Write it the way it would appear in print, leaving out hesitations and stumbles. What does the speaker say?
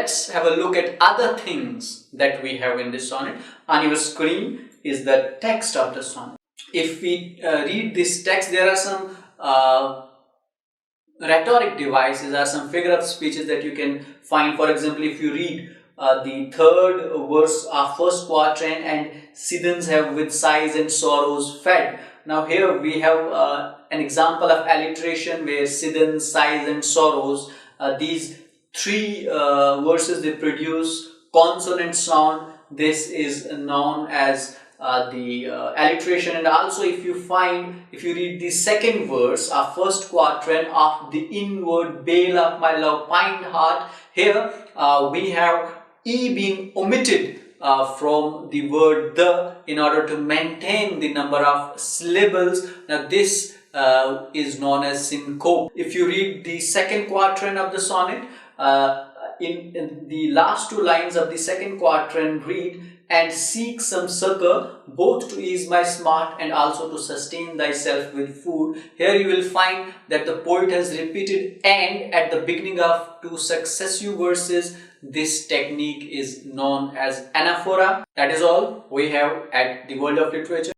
let's have a look at other things that we have in this sonnet. On your screen is the text of the sonnet. If we read this text, there are some rhetoric devices or some figure of speeches that you can find. For example, if you read the third verse of first quatrain, and Sidons have with sighs and sorrows fed. Now here we have an example of alliteration where Sidons, sighs and sorrows, these three verses, they produce consonant sound. This is known as the alliteration. And also if you read the second verse of first quatrain of the inward bale of my love pined heart, here we have E being omitted from the word the in order to maintain the number of syllables. Now this is known as syncope. If you read the second quatrain of the sonnet, in the last two lines of the second quatrain read, and seek some succor both to ease my smart and also to sustain thyself with food. Here you will find that the poet has repeated and at the beginning of two successive verses. This technique is known as anaphora. That is all we have at the World of Literature.